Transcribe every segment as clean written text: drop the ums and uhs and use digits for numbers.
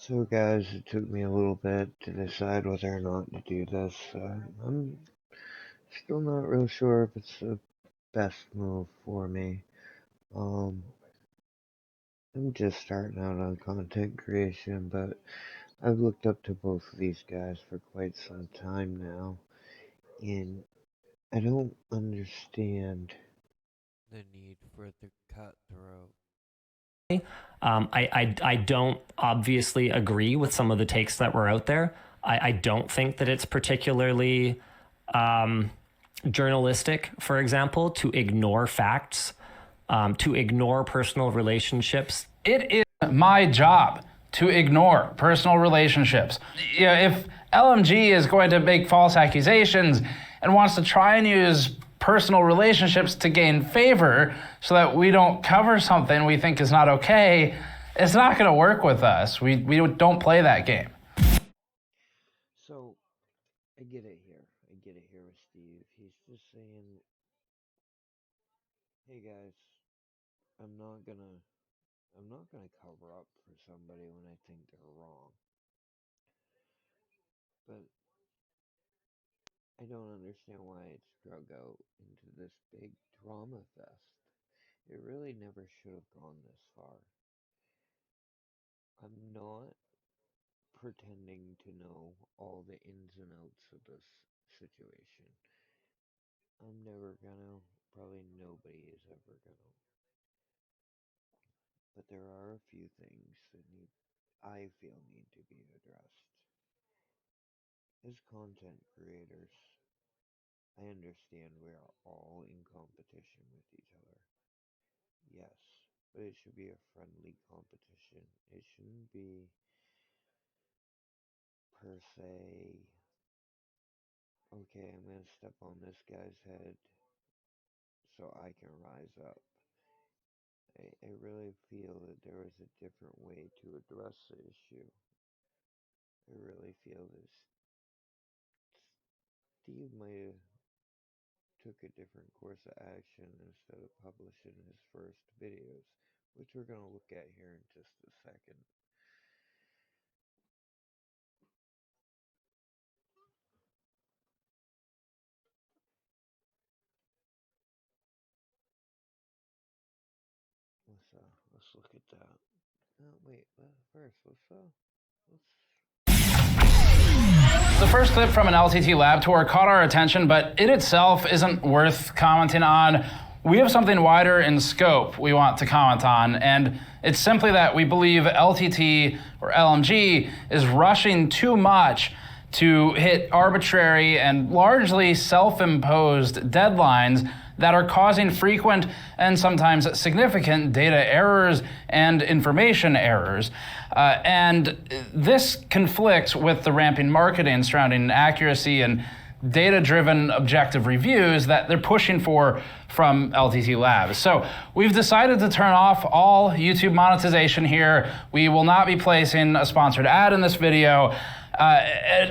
So guys, it took me a little bit to decide whether or not to do this. I'm still not real sure if it's the best move for me. Um, I'm just starting out on content creation, but I've looked up to both of these guys for quite some time now, and I don't understand. The need for the cutthroat. I don't obviously agree with some of the takes that were out there. I don't think that it's particularly journalistic, for example, to ignore facts, to ignore personal relationships. It is my job to ignore personal relationships. If LMG is going to make false accusations and wants to try and use personal relationships to gain favor so that we don't cover something we think is not okay, it's not going to work with us. We don't play that game. So, I get it here. I get it here with Steve. He's just saying, hey guys, I'm not gonna I'm not gonna cover up for somebody when I think they're wrong. But I don't understand why it's drug out into this big drama fest. It really never should have gone this far. I'm not pretending to know all the ins and outs of this situation. I'm never gonna. Probably nobody is ever gonna. But there are a few things that I feel need to be addressed. As content creators, I understand we are all in competition with each other. Yes, but it should be a friendly competition. It shouldn't be per se, okay, I'm gonna step on this guy's head so I can rise up. I really feel that there is a different way to address the issue. I really feel that Steve might have took a different course of action instead of publishing his first videos, which we're going to look at here in just a second. Let's look at that. No, wait. First, let's. The first clip from an LTT lab tour caught our attention, but it itself isn't worth commenting on. We have something wider in scope we want to comment on, and it's simply that we believe LTT or LMG is rushing too much to hit arbitrary and largely self-imposed deadlines that are causing frequent and sometimes significant data errors and information errors. And this conflicts with the ramping marketing surrounding accuracy and data-driven objective reviews that they're pushing for from LTT Labs. So we've decided to turn off all YouTube monetization here. We will not be placing a sponsored ad in this video.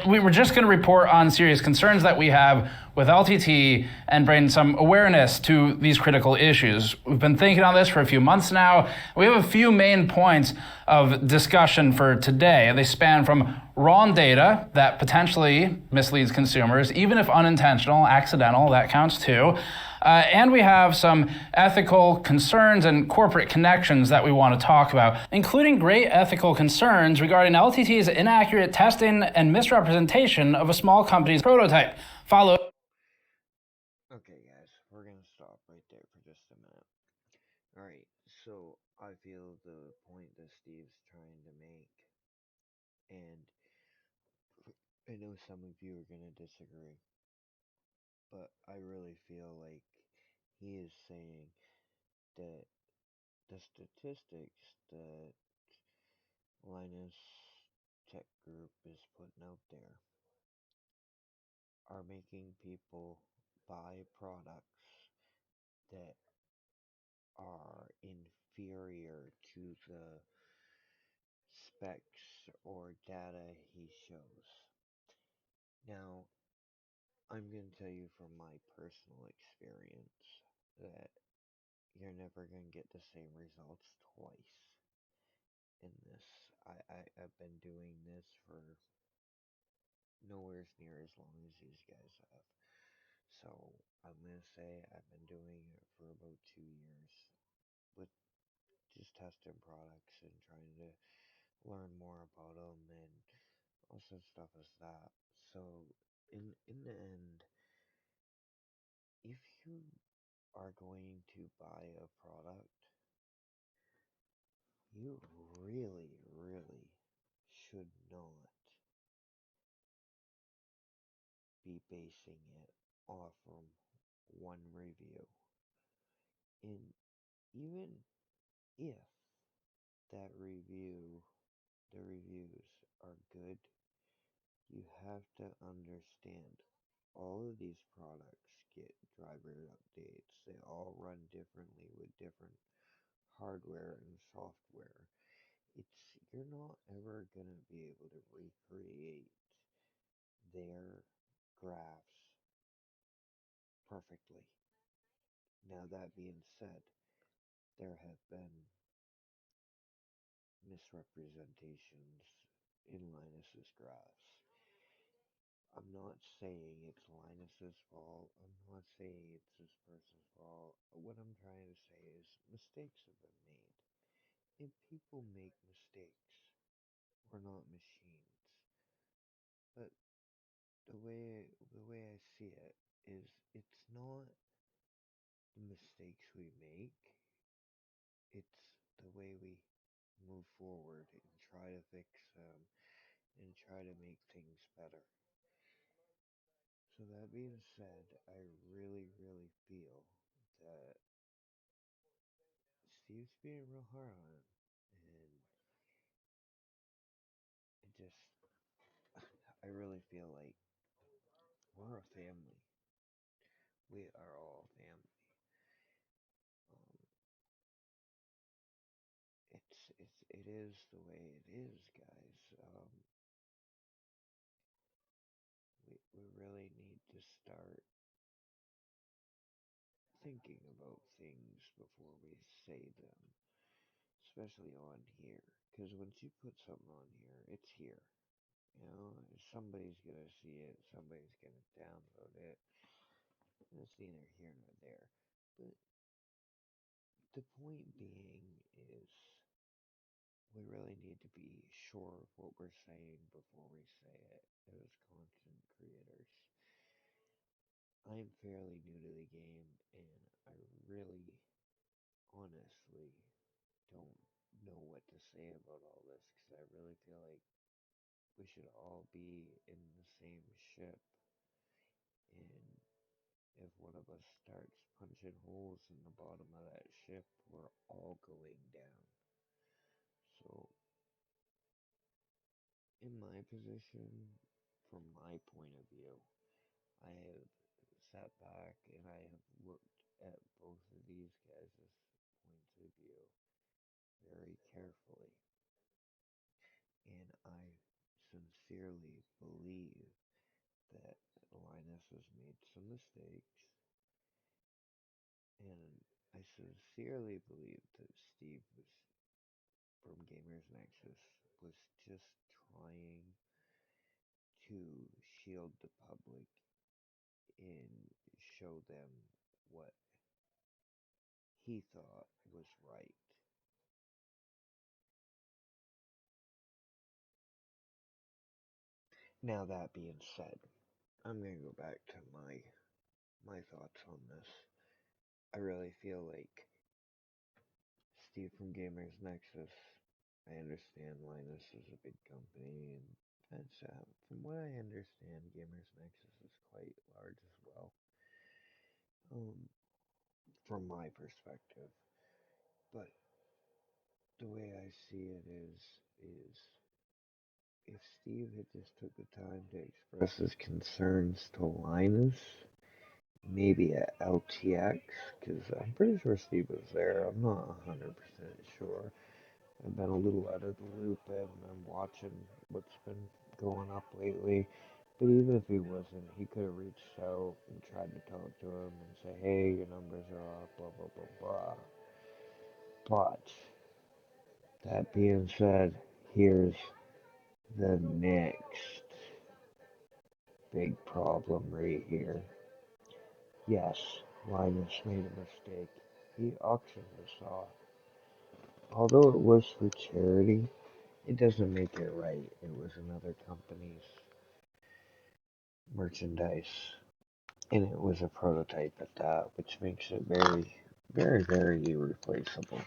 We were just going to report on serious concerns that we have with LTT and bring some awareness to these critical issues. We've been thinking on this for a few months now. We have a few main points of discussion for today. They span from raw data that potentially misleads consumers, even if unintentional, accidental, that counts too. And we have some ethical concerns and corporate connections that we want to talk about, including great ethical concerns regarding LTT's inaccurate testing and misrepresentation of a small company's prototype. Follow. Okay, guys, we're gonna stop right there for just a minute. Alright, so I feel the point that Steve's trying to make, and I know some of you are gonna disagree, but I really feel like he is saying that the statistics that Linus Tech Group is putting out there are making people buy products that are inferior to the specs or data he shows. Now, I'm going to tell you from my personal experience that you're never going to get the same results twice in this. I've been doing this for nowhere near as long as these guys have. So I'm gonna say I've been doing it for about 2 years with just testing products and trying to learn more about them and also stuff as that. So in the end, if you are going to buy a product, you really should not be basing it off from one review. And even if the reviews are good, you have to understand all of these products get driver updates. They all run differently with different hardware and software. You're not ever gonna be able to recreate their graphs perfectly. Now that being said, there have been misrepresentations in Linus's graphs. I'm not saying it's Linus's fault. I'm not saying it's this person's fault. What I'm trying to say is mistakes have been made. And people make mistakes. We're not machines. But the way I see it is it's not the mistakes we make, it's the way we move forward and try to fix them and try to make things better. So that being said, I really feel that Steve's being real hard on him, and it just, I really feel like we're a family. We are all family. Um, it is the way it is, guys. We really need to start thinking about things before we say them, especially on here. Because once you put something on here, it's here. You know, somebody's gonna see it, somebody's gonna download it. It's neither here nor there. But the point being is, we really need to be sure of what we're saying before we say it as content creators. I'm fairly new to the game, and I really, honestly, don't know what to say about all this because I really feel like we should all be in the same ship. And if one of us starts punching holes in the bottom of that ship, we're all going down. So, in my position, from my point of view, I have sat back and I have looked at both of these guys' points of view very carefully. And I sincerely believe that Linus has made some mistakes, and I sincerely believe that Steve was from Gamers Nexus was just trying to shield the public and show them what he thought was right. Now that being said, I'm gonna go back to my thoughts on this. I really feel like Steve from Gamers Nexus. I understand Linus is a big company, and that's from what I understand, Gamers Nexus is quite large as well. Um, from my perspective, but the way I see it is if Steve had just took the time to express his concerns to Linus, maybe at LTX, because I'm pretty sure Steve was there. I'm not 100% sure. I've been a little out of the loop and I'm watching what's been going up lately. But even if he wasn't, he could have reached out and tried to talk to him and say, hey, your numbers are up, blah, blah, blah, blah. But, that being said, here's the next big problem right here. Yes, Linus made a mistake. He auctioned this off. Although it was for charity, it doesn't make it right. It was another company's merchandise, and it was a prototype at that, which makes it very, very, very irreplaceable.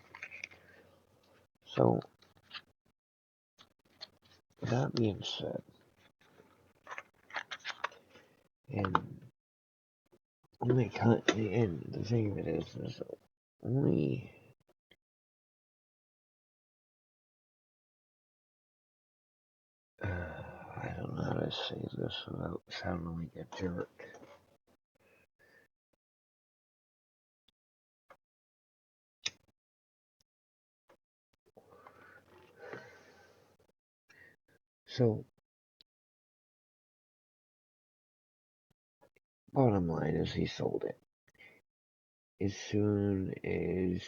So, that being said, and and the thing of it is only I don't know how to say this without sounding like a jerk. So, bottom line is he sold it. As soon as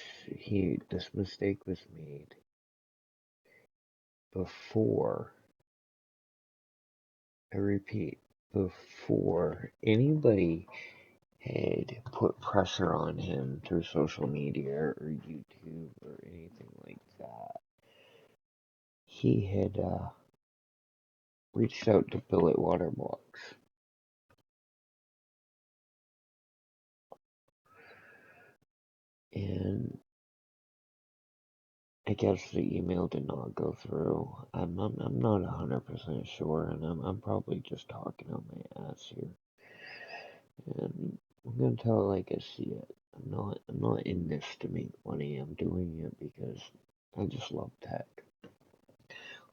this mistake was made, before, I repeat, before anybody had put pressure on him through social media or YouTube or anything like that, he had reached out to Billet Waterbox. And I guess the email did not go through. I'm not 100% sure, and I'm probably just talking out my ass here. And I'm gonna tell it like I see it. I'm not in this to make money. I'm doing it because I just love tech,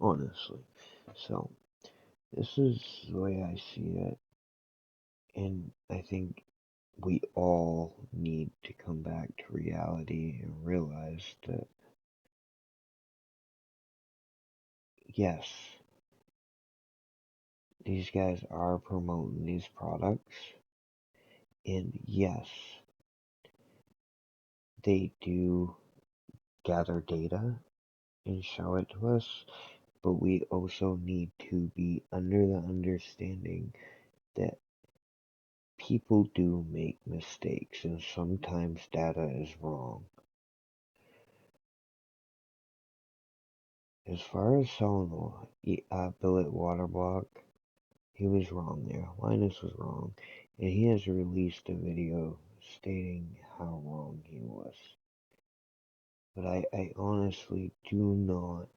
honestly. So this is the way I see it, and I think we all need to come back to reality and realize that yes, these guys are promoting these products, and yes, they do gather data and show it to us, but we also need to be under the understanding that people do make mistakes, and sometimes data is wrong. As far as selling the billet water block, he was wrong there. Linus was wrong, and he has released a video stating how wrong he was. But I honestly do not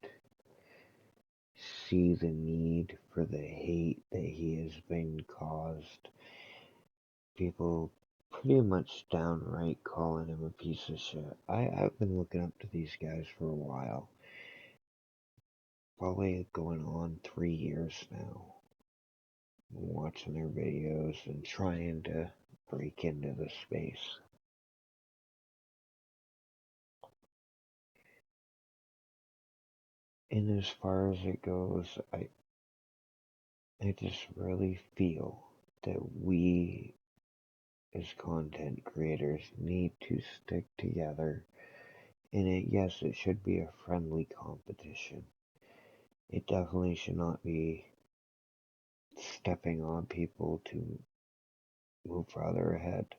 see the need for the hate that he has been caused. People pretty much downright calling him a piece of shit. I've been looking up to these guys for a while. Probably going on 3 years now. Watching their videos and trying to break into the space. And as far as it goes, I just really feel that we as content creators need to stick together. And yes, it should be a friendly competition. It definitely should not be stepping on people to move farther ahead.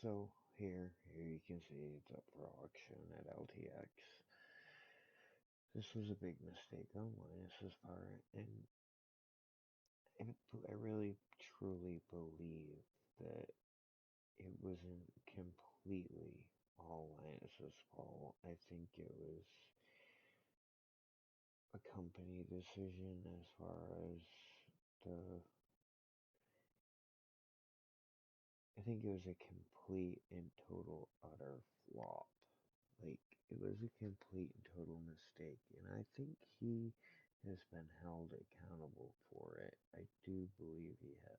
So here you can see it's up for auction at LTX. This was a big mistake on Linus's part, and I really truly believe that it wasn't completely all Linus's fault. I think it was a company decision as far as the. I think it was a complete and total utter flop. Like, it was a complete and total mistake, and I think he has been held accountable for it. I do believe he has.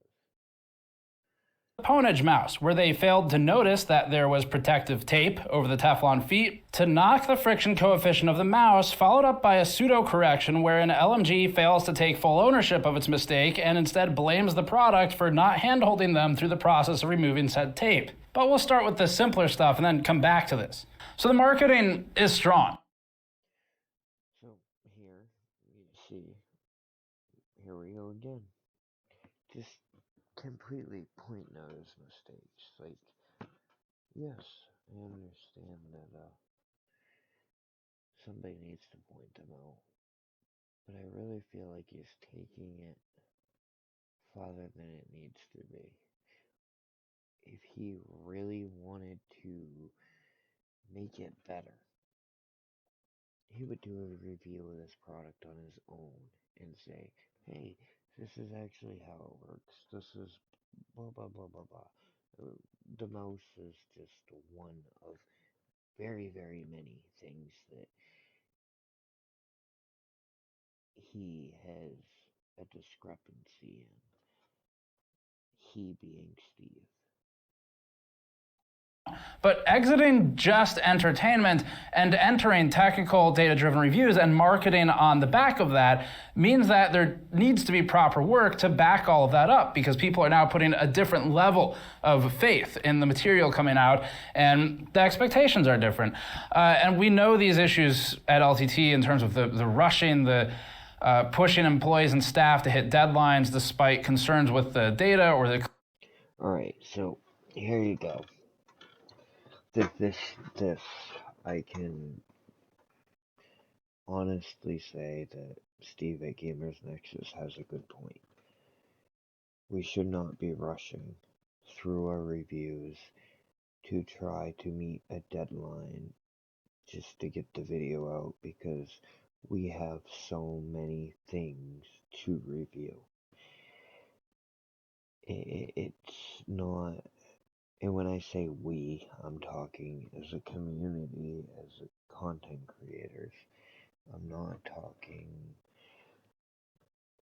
Ponage mouse, where they failed to notice that there was protective tape over the Teflon feet to knock the friction coefficient of the mouse, followed up by a pseudo correction wherein LMG fails to take full ownership of its mistake and instead blames the product for not hand-holding them through the process of removing said tape. But we'll start with the simpler stuff and then come back to this. So the marketing is strong. So here you see, here we go again. Just completely pointing out his mistakes. Like, yes, I understand that somebody needs to point them out, but I really feel like he's taking it farther than it needs to be. If he really wanted to make it better, he would do a review of this product on his own and say, hey, this is actually how it works. This is blah, blah, blah, blah, blah. The mouse is just one of very, very many things that he has a discrepancy in. He being Steve. But exiting just entertainment and entering technical data-driven reviews and marketing on the back of that means that there needs to be proper work to back all of that up, because people are now putting a different level of faith in the material coming out, and the expectations are different. And we know these issues at LTT in terms of the rushing, the pushing employees and staff to hit deadlines despite concerns with the data or the... All right, so here you go. This, I can honestly say that Steve at Gamers Nexus has a good point. We should not be rushing through our reviews to try to meet a deadline just to get the video out, because we have so many things to review. It's not, and when I say we, I'm talking as a community, as a content creators. I'm not talking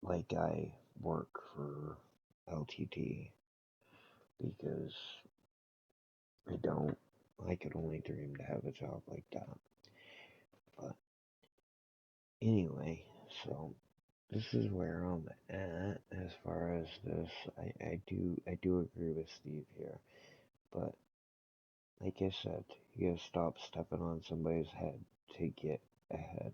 like I work for LTT, because I don't. I could only dream to have a job like that. But anyway, so this is where I'm at as far as this. I do agree with Steve here, but like I said, you gotta stop stepping on somebody's head to get ahead.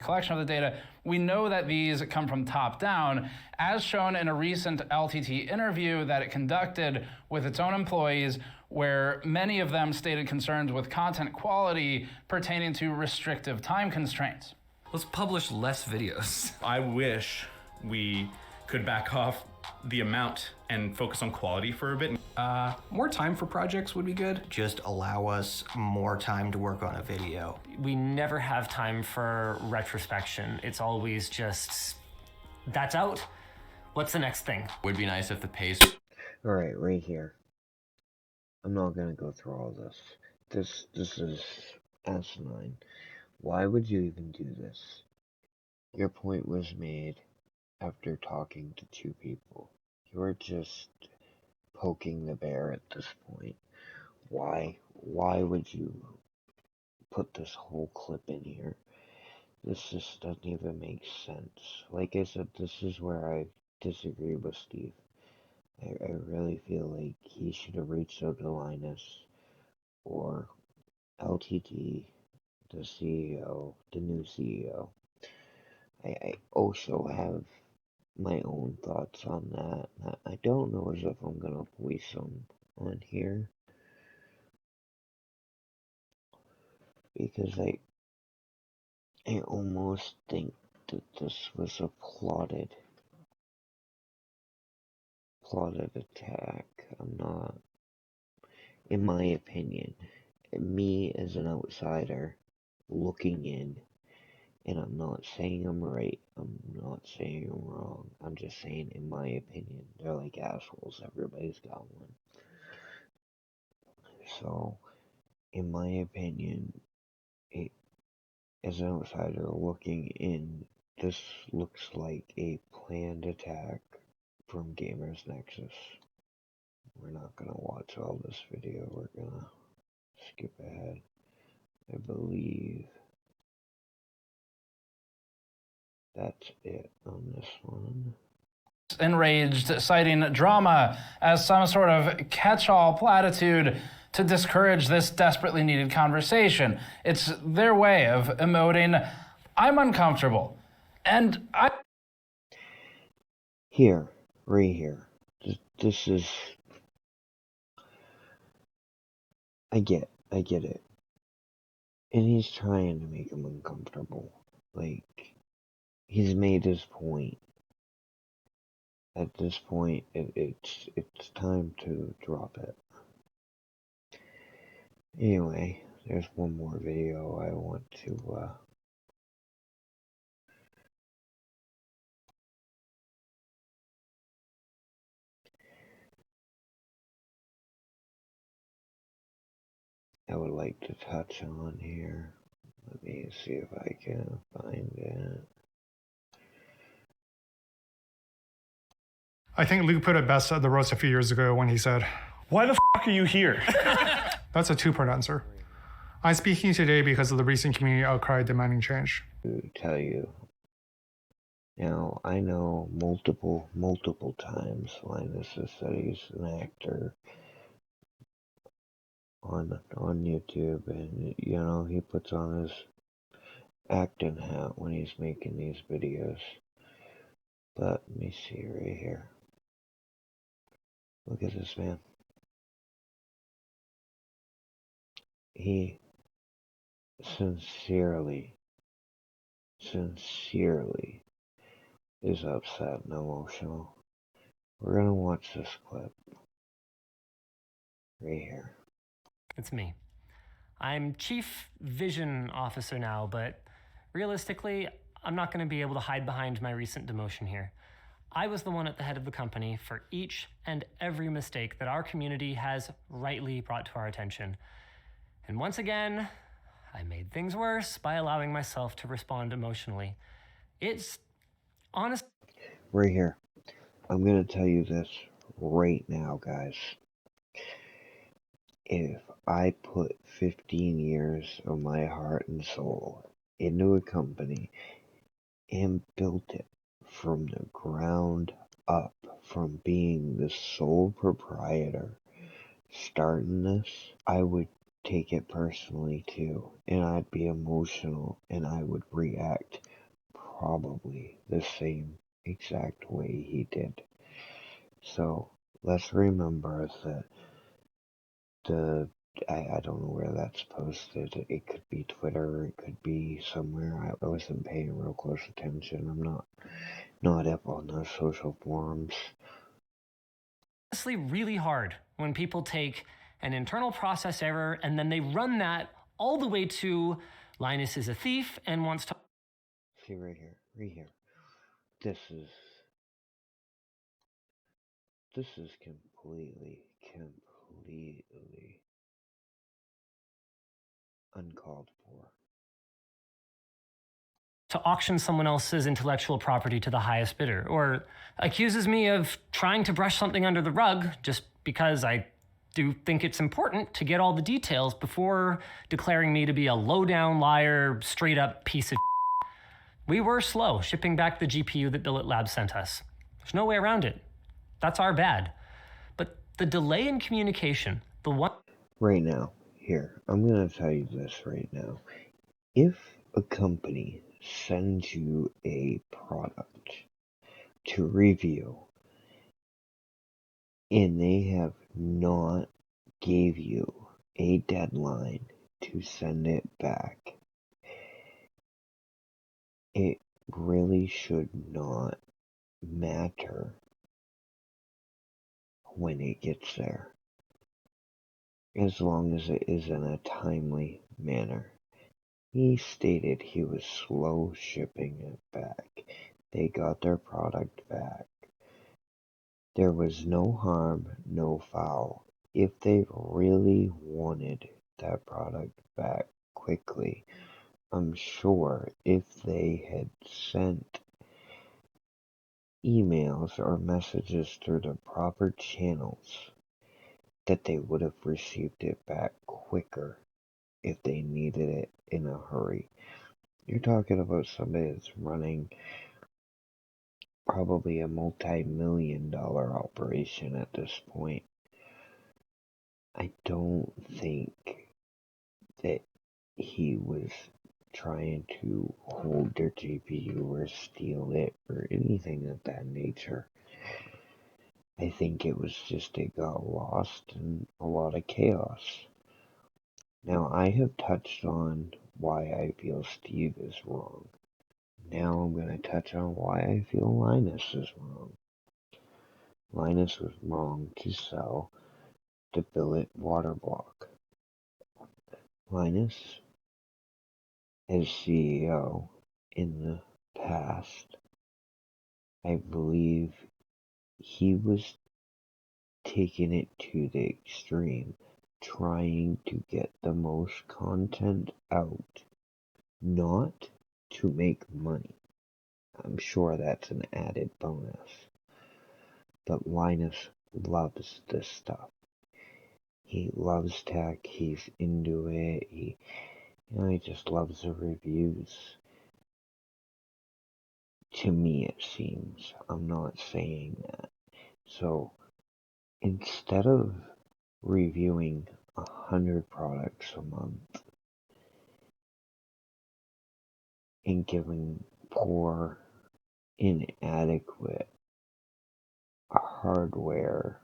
Collection of the data, we know that these come from top down, as shown in a recent LTT interview that it conducted with its own employees, where many of them stated concerns with content quality pertaining to restrictive time constraints. Let's publish less videos. I wish we could back off the amount and focus on quality for a bit. More time for projects would be good. Just allow us more time to work on a video. We never have time for retrospection. It's always just, that's out. What's the next thing? Would be nice if the pace... Alright, right here. I'm not gonna go through all this. This is asinine. Why would you even do this? Your point was made after talking to two people. You are just poking the bear at this point. Why would you put this whole clip in here? This just doesn't even make sense. Like I said, this is where I disagree with Steve. I really feel like he should have reached out to Linus or LTT, the CEO, the new CEO. I also have my own thoughts on that. I don't know as if I'm gonna voice them on here, because I almost think that this was a plotted attack. I'm not, in my opinion, me as an outsider looking in, and I'm not saying I'm right, I'm not saying I'm wrong, I'm just saying in my opinion, they're like assholes, everybody's got one. So, in my opinion, as an outsider looking in, this looks like a planned attack from Gamers Nexus. We're not gonna watch all this video, we're gonna skip ahead. I believe that's it on this one. enraged, citing drama as some sort of catch-all platitude to discourage this desperately needed conversation. It's their way of emoting, I'm uncomfortable. And Here, right here. This is... I get it. And he's trying to make him uncomfortable. Like, he's made his point. At this point, it's time to drop it. Anyway, there's one more video I want to, I would like to touch on here. Let me see if I can find it. I think Luke put it best at the roast a few years ago when he said, "Why the f*** are you here?" That's a two-part answer. I'm speaking today because of the recent community outcry demanding change. To tell you. Now, I know multiple times Linus has said he's an actor on YouTube, and you know, he puts on his acting hat when he's making these videos. But let me see right here. Look at this man. He sincerely is upset and emotional. We're gonna watch this clip right here. It's me. I'm Chief Vision Officer now, but realistically, I'm not going to be able to hide behind my recent demotion here. I was the one at the head of the company for each and every mistake that our community has rightly brought to our attention. And once again, I made things worse by allowing myself to respond emotionally. It's honest. Right here. I'm gonna tell you this right now, guys. If I put 15 years of my heart and soul into a company and built it from the ground up, from being the sole proprietor, starting this, I would take it personally too, and I'd be emotional, and I would react probably the same exact way he did. So let's remember that I don't know where that's posted. It could be Twitter, it could be somewhere. I wasn't paying real close attention. I'm not up on those social forums. Honestly really hard when people take an internal process error and then they run that all the way to Linus is a thief and wants to... See right here. This is completely uncalled for. To auction someone else's intellectual property to the highest bidder, or accuses me of trying to brush something under the rug just because I do think it's important to get all the details before declaring me to be a low-down liar, straight-up piece of shit. We were slow shipping back the GPU that Billet Labs sent us. There's no way around it. That's our bad. But the delay in communication, the one... Right now, here, I'm gonna tell you this right now. If a company sends you a product to review and they have not gave you a deadline to send it back, it really should not matter when it gets there, as long as it is in a timely manner. He stated he was slow shipping it back. They got their product back. There was no harm, no foul. If they really wanted that product back quickly, I'm sure if they had sent emails or messages through the proper channels, that they would have received it back quicker if they needed it in a hurry. You're talking about somebody that's running probably a multi-million-dollar operation at this point. I don't think that he was trying to hold their GPU or steal it or anything of that nature. I think it was just it got lost in a lot of chaos. Now, I have touched on why I feel Steve is wrong. Now I'm going to touch on why I feel Linus is wrong. Linus was wrong to sell the billet water block. Linus, as CEO in the past, I believe he was taking it to the extreme, trying to get the most content out, not to make money. I'm sure that's an added bonus. But Linus loves this stuff. He loves tech, he's into it, he just loves the reviews. To me it seems. I'm not saying that. So instead of reviewing 100 products a month and giving poor, inadequate hardware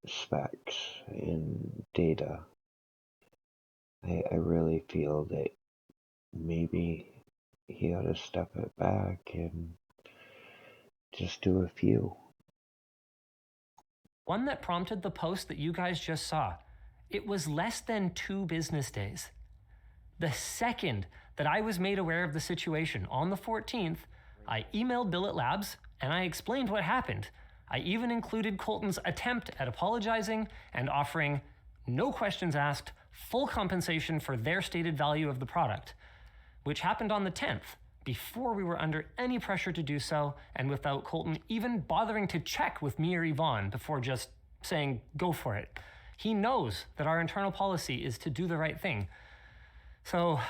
specs and data, I really feel that maybe he ought to step it back and just do a few. One that prompted the post that you guys just saw. It was less than 2 business days. The second that I was made aware of the situation on the 14th, I emailed Billet Labs and I explained what happened. I even included Colton's attempt at apologizing and offering, no questions asked, full compensation for their stated value of the product, which happened on the 10th, before we were under any pressure to do so, and without Colton even bothering to check with me or Yvonne before just saying, go for it. He knows that our internal policy is to do the right thing. So,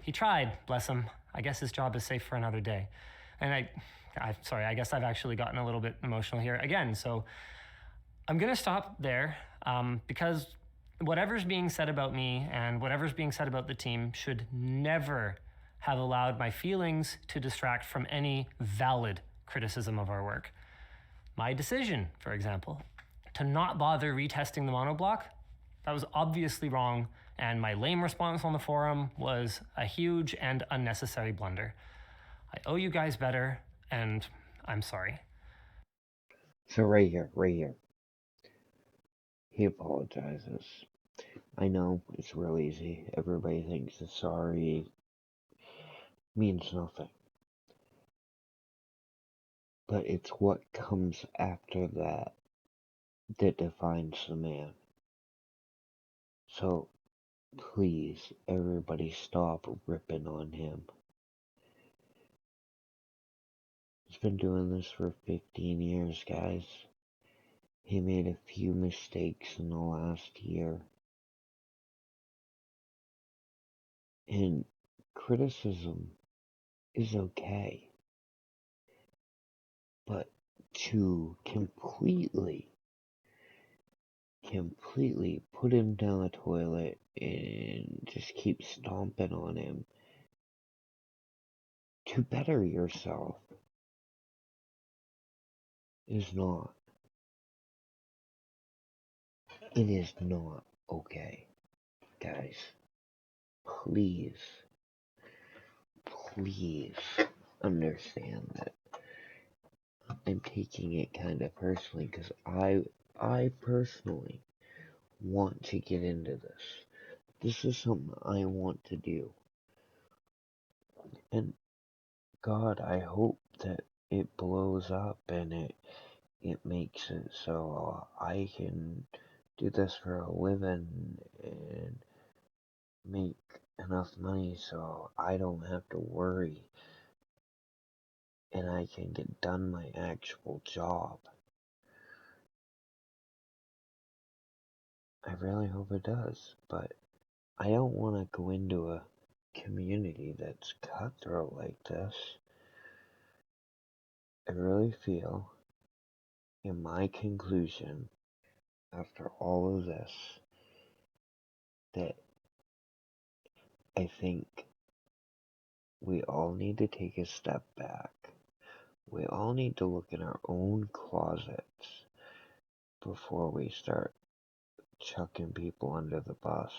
he tried, bless him. I guess his job is safe for another day. And sorry, I guess I've actually gotten a little bit emotional here again. So, I'm going to stop there because whatever's being said about me and whatever's being said about the team should never have allowed my feelings to distract from any valid criticism of our work. My decision, for example, to not bother retesting the monoblock, that was obviously wrong, and my lame response on the forum was a huge and unnecessary blunder. I owe you guys better, and I'm sorry. So right here. He apologizes. I know, it's real easy. Everybody thinks the sorry means nothing. But it's what comes after that defines the man. So, please, everybody stop ripping on him. He's been doing this for 15 years, guys. He made a few mistakes in the last year. And criticism is okay. But to completely put him down the toilet and just keep stomping on him to better yourself is not. It is not okay. Guys, please understand that I'm taking it kind of personally because I personally want to get into this. This is something I want to do. And God, I hope that it blows up and it makes it so I can do this for a living and make enough money so I don't have to worry and I can get done my actual job. I really hope it does, but I don't want to go into a community that's cutthroat like this, I really feel, in my conclusion, after all of this, that I think we all need to take a step back. We all need to look in our own closets before we start chucking people under the bus.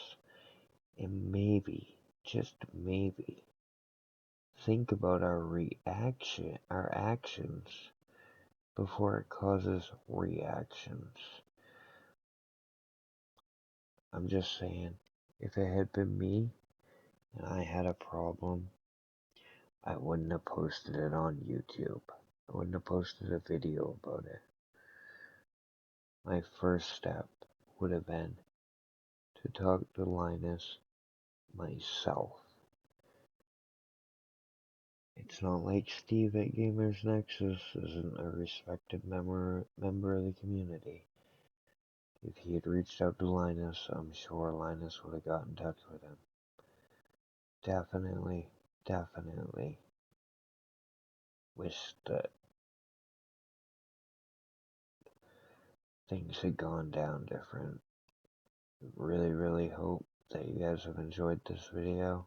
And maybe, just maybe, think about our actions before it causes reactions. I'm just saying, if it had been me and I had a problem, I wouldn't have posted it on YouTube. I wouldn't have posted a video about it. My first step would have been to talk to Linus myself. It's not like Steve at Gamers Nexus isn't a respected member of the community. If he had reached out to Linus, I'm sure Linus would have got in touch with him. Definitely wish that things had gone down different. Really hope that you guys have enjoyed this video.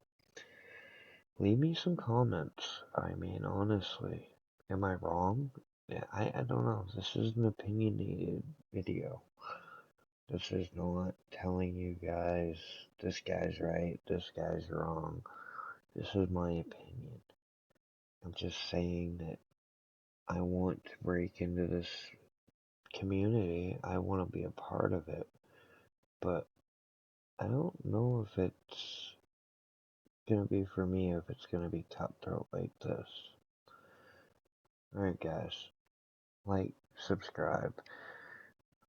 Leave me some comments. I mean, honestly, am I wrong? Yeah, I don't know. This is an opinionated video. This is not telling you guys this guy's right, this guy's wrong. This is my opinion. I'm just saying that I want to break into this community. I want to be a part of it. But I don't know if it's gonna be for me, if it's gonna be cutthroat like this. Alright guys, like, subscribe.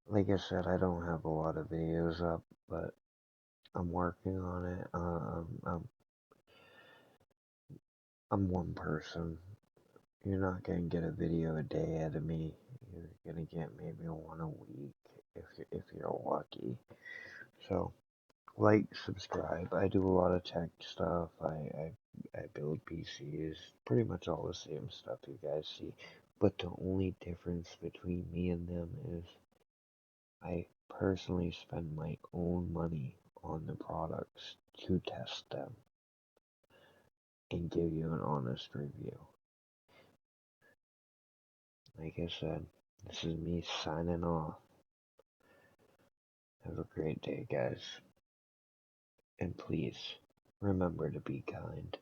Like I said, I don't have a lot of videos up, but I'm working on it. I'm one person. You're not gonna get a video a day out of me. You're gonna get maybe one a week if you're lucky. So, like, subscribe. I do a lot of tech stuff. I build PCs. Pretty much all the same stuff you guys see. But the only difference between me and them is I personally spend my own money on the products to test them and give you an honest review. Like I said, this is me signing off. Have a great day, guys. And please, remember to be kind.